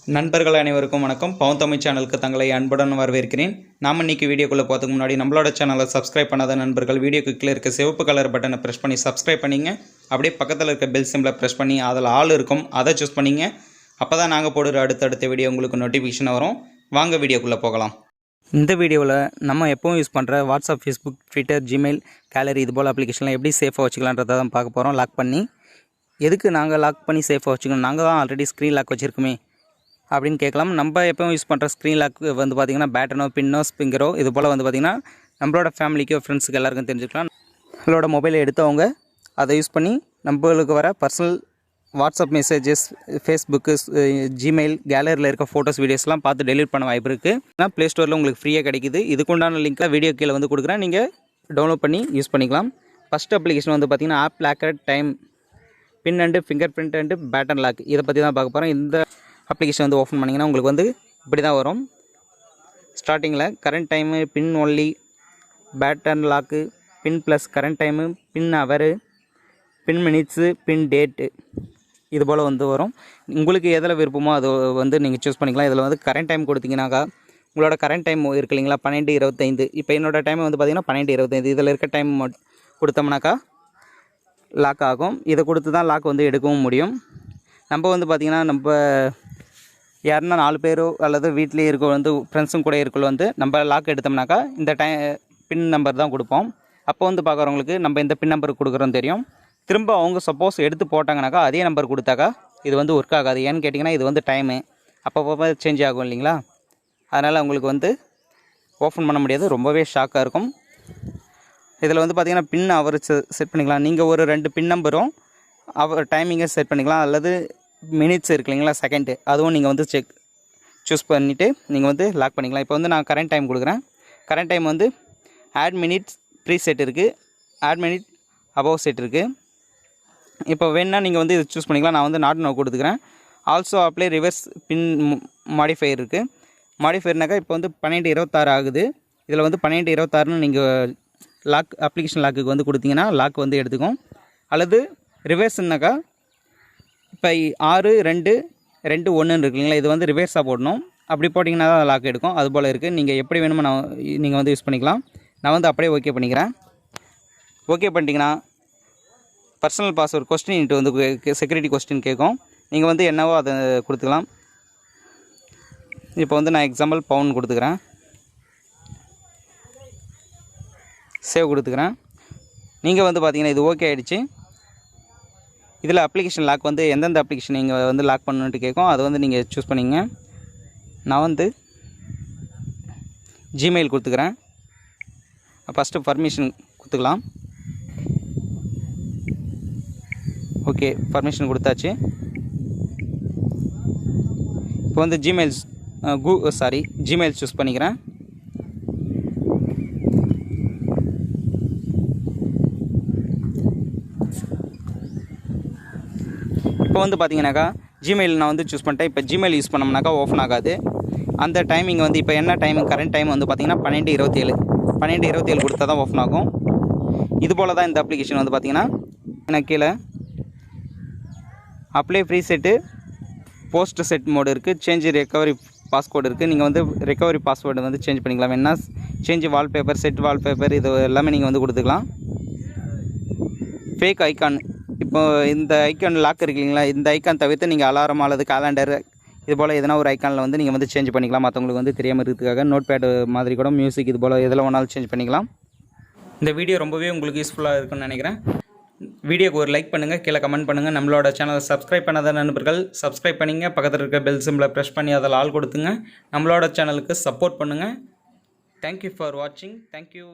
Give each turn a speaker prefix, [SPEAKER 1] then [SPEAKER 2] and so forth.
[SPEAKER 1] நண்பர்கள் அனைவருக்கும் வணக்கம். பவுந்தமிழ் சேனலுக்கு தங்களை அன்புடன் வரவேற்கிறேன். நாம் இன்றைக்கி வீடியோக்குள்ளே போகிறதுக்கு முன்னாடி நம்மளோட சேனலை சப்ஸ்கிரைப் பண்ணாத நண்பர்கள் வீடியோக்கு கீழே இருக்க சிவப்பு கலர் பட்டனை ப்ரெஸ் பண்ணி சப்ஸ்கிரைப் பண்ணிங்க. அப்படியே பக்கத்தில் இருக்க பெல் சிம்பிளை ப்ரெஸ் பண்ணி அதில் ஆல் இருக்கும், அதை சூஸ் பண்ணிங்க. அப்போ தான் நாங்கள் போடுற அடுத்தடுத்த வீடியோ உங்களுக்கு நோட்டிஃபிகேஷன் வரும். வாங்க வீடியோக்குள்ளே போகலாம். இந்த வீடியோவில் நம்ம எப்பவும் யூஸ் பண்ணுற WhatsApp, Facebook, Twitter, Gmail, gallery இது போல் அப்ளிகேஷன்லாம் எப்படி சேஃபாக வச்சுக்கலான்றதை தான் பார்க்க போகிறோம். லாக் பண்ணி எதுக்கு நாங்கள் லாக் பண்ணி சேஃபாக வச்சுக்கணும், நாங்கள் தான் ஆல்ரெடி ஸ்க்ரீன் லாக் வச்சுருக்குமே அப்படின்னு கேட்கலாம். நம்ம எப்பவும் யூஸ் பண்ணுற ஸ்க்ரீன் லாக் வந்து பார்த்திங்கன்னா பேட்டனோ, பின்னோ, ஸ்பிங்கரோ இது போல் வந்து பார்த்திங்கன்னா நம்மளோட ஃபேமிலிக்கோ, ஃப்ரெண்ட்ஸுக்கு எல்லாருக்கும் தெரிஞ்சுக்கலாம். நம்மளோட மொபைலை எடுத்தவங்க அதை யூஸ் பண்ணி நம்மளுக்கு வர personal WhatsApp messages, Facebook, Gmail, கேலரியில் இருக்க ஃபோட்டோஸ், வீடியோஸ்லாம் பார்த்து டெலிட் பண்ண வாய்ப்பு இருக்குது. ஆனால் ப்ளே ஸ்டோரில் உங்களுக்கு ஃப்ரீயாக கிடைக்குது. இதுக்குண்டான லிங்க்கை வீடியோ கீழே வந்து கொடுக்குறேன், நீங்கள் டவுன்லோட் பண்ணி யூஸ் பண்ணிக்கலாம். ஃபஸ்ட் அப்ளிகேஷன் வந்து பார்த்திங்கன்னா app locker time pin and fingerprint and pattern lock, இதை பற்றி தான் பார்க்க போகிறோம். இந்த அப்ளிகேஷன் வந்து ஓப்பன் பண்ணிங்கன்னா உங்களுக்கு வந்து இப்படி தான் வரும். ஸ்டார்டிங்கில் current time, PIN only, pattern lock, PIN plus current time, PIN hour, PIN minutes, PIN date இது போல் வந்து வரும். உங்களுக்கு எதில் விருப்பமோ அது வந்து நீங்கள் சூஸ் பண்ணிக்கலாம். இதில் வந்து கரண்ட் டைம் கொடுத்தீங்கன்னாக்கா உங்களோட கரண்ட் டைம் இருக்கு இல்லைங்களா, 12:25. இப்போ என்னோடய டைம் வந்து பார்த்திங்கன்னா 12:25. இதில் இருக்க டைம் கொடுத்தோம்னாக்கா லாக் ஆகும். இதை கொடுத்து தான் லாக் வந்து எடுக்கவும் முடியும். நம்ம வந்து பார்த்திங்கன்னா நம்ம யாருன்னா 4 பேரோ அல்லது வீட்லேயே இருக்க வந்து ஃப்ரெண்ட்ஸும் கூட இருக்கல வந்து நம்ம லாக் எடுத்தோம்னாக்கா இந்த பின் நம்பர் தான் கொடுப்போம். அப்போ வந்து பார்க்குறவங்களுக்கு நம்ம இந்த பின் நம்பர் கொடுக்குறோம் தெரியும். திரும்ப அவங்க சப்போஸ் எடுத்து போட்டாங்கனாக்கா அதே நம்பர் கொடுத்தாக்கா இது வந்து ஒர்க் ஆகாது. ஏன்னு கேட்டிங்கன்னா இது வந்து டைமு அப்பப்போ சேஞ்ச் ஆகும் இல்லைங்களா, அதனால் உங்களுக்கு வந்து ஓப்பன் பண்ண முடியாது. ரொம்பவே ஷாக்காக இருக்கும். இதில் வந்து பார்த்திங்கன்னா பின் அவர் செட் பண்ணிக்கலாம். நீங்கள் ஒரு 2 பின் நம்பரும் அவர் டைமிங்கை செட் பண்ணிக்கலாம். அல்லது மினிட்ஸ் இருக்கு இல்லைங்களா, செகண்டு, அதுவும் நீங்கள் வந்து சூஸ் பண்ணிவிட்டு நீங்கள் வந்து லாக் பண்ணிக்கலாம். இப்போ வந்து நான் கரண்ட் டைம் கொடுக்குறேன். கரண்ட் டைம் வந்து ஆட் மினிட்ஸ் ப்ரீ செட் இருக்குது, ஆட் மினிட் அபவ் செட் இருக்குது. இப்போ வேணுன்னா நீங்கள் வந்து இது சூஸ் பண்ணிக்கலாம். நான் வந்து நாட் நோ கொடுத்துக்கிறேன். ஆல்சோ அப்ளை ரிவர்ஸ் பின் மாடிஃபையர் இருக்குது. மாடிஃபையர்னாக்கா இப்போ வந்து 12:26 ஆகுது. இதில் வந்து 12:26ன்னு நீங்கள் லாக் அப்ளிகேஷன் லாக்குக்கு வந்து கொடுத்தீங்கன்னா லாக் வந்து எடுத்துக்கும். அல்லது ரிவர்ஸ்னாக்கா இப்போ 6:2:2:1 இருக்குங்களா, இது வந்து ரிவர்ஸாக போடணும். அப்படி போட்டிங்கன்னா தான் லாக் எடுக்கும். அது போல் இருக்குது. நீங்கள் எப்படி வேணுமோ நீங்கள் வந்து யூஸ் பண்ணிக்கலாம். நான் வந்து அப்படியே ஓகே பண்ணிக்கிறேன். ஓகே பண்ணிட்டீங்கன்னா பர்சனல் பாஸ்வேர்டு கொஸ்டின் வந்து செக்யூரிட்டி கொஸ்டின் கேட்கும். நீங்கள் வந்து என்னவோ அதை கொடுத்துக்கலாம். இப்போ வந்து நான் எக்ஸாம்பிள் பவுன் கொடுத்துக்கிறேன், சேவ் கொடுத்துக்கிறேன். நீங்கள் வந்து பார்த்தீங்கன்னா இது ஓகே ஆகிடுச்சு. இதில் அப்ளிகேஷன் லாக் வந்து எந்தெந்த அப்ளிகேஷன் நீங்கள் வந்து லாக் பண்ணணுன்ட்டு கேட்கும், அதை வந்து நீங்கள் சூஸ் பண்ணிங்க. நான் வந்து ஜிமெயில் கொடுத்துக்கிறேன். ஃபஸ்ட்டு பர்மிஷன் கொடுத்துக்கலாம். ஓகே, பர்மிஷன் கொடுத்தாச்சு. இப்போ வந்து ஜிமெயில் சூஸ் பண்ணிக்கிறேன். இப்போ வந்து பார்த்தீங்கன்னாக்கா ஜிமெயில் நான் வந்து சூஸ் பண்ணிட்டேன். இப்போ ஜிமெயில் யூஸ் பண்ணோம்னாக்கா ஓப்பன் ஆகாது. அந்த டைமிங் வந்து இப்போ என்ன டைமிங், கரண்ட் டைம் வந்து பார்த்திங்கன்னா 12:27 கொடுத்தா தான் ஓப்பன் ஆகும். இது போல் தான் இந்த அப்ளிகேஷன் வந்து பார்த்திங்கன்னா எனக்கு கீழே apply free set, post set mode இருக்குது, சேஞ்ச் ரெக்கவரி பாஸ்வேர்டு இருக்குது. நீங்கள் வந்து ரெக்கவரி பாஸ்வேர்டு வந்து சேஞ்ச் பண்ணிக்கலாம். வேணா சேஞ்ச் வால்பேப்பர், செட் வால்பேப்பர் இது எல்லாமே நீங்கள் வந்து கொடுத்துக்கலாம். ஃபேக் ஐக்கான், இப்போ இந்த ஐக்கான் லாக் இருக்கு இல்லைங்களா, இந்த ஐக்கான் தவிர்த்து நீங்கள் அலாரம் அல்லது கேலண்டர் இது போல் எதனா ஒரு ஐக்கானில் வந்து நீங்கள் வந்து சேஞ்ச் பண்ணிக்கலாம். மற்றவங்களுக்கு வந்து தெரியாமல் இருக்கிறதுக்காக நோட் பேடு மாதிரி கூட மியூசிக் இது போல் எதில் வேணாலும் சேஞ்ச் பண்ணிக்கலாம். இந்த வீடியோ ரொம்பவே உங்களுக்கு யூஸ்ஃபுல்லாக இருக்குன்னு நினைக்கிறேன். வீடியோக்கு ஒரு லைக் பண்ணுங்கள், கீழே கமெண்ட் பண்ணுங்கள். நம்மளோட சேனலை சப்ஸ்கிரைப் பண்ணாத நண்பர்கள் சப்ஸ்கிரைப் பண்ணிங்க. பக்கத்தில் இருக்க பெல் சிம்பிளை ப்ரெஸ் பண்ணி அதில் ஆல் கொடுத்துங்க. நம்மளோட சேனலுக்கு சப்போர்ட் பண்ணுங்கள். தேங்க்யூ ஃபார் வாட்சிங். தேங்க்யூ.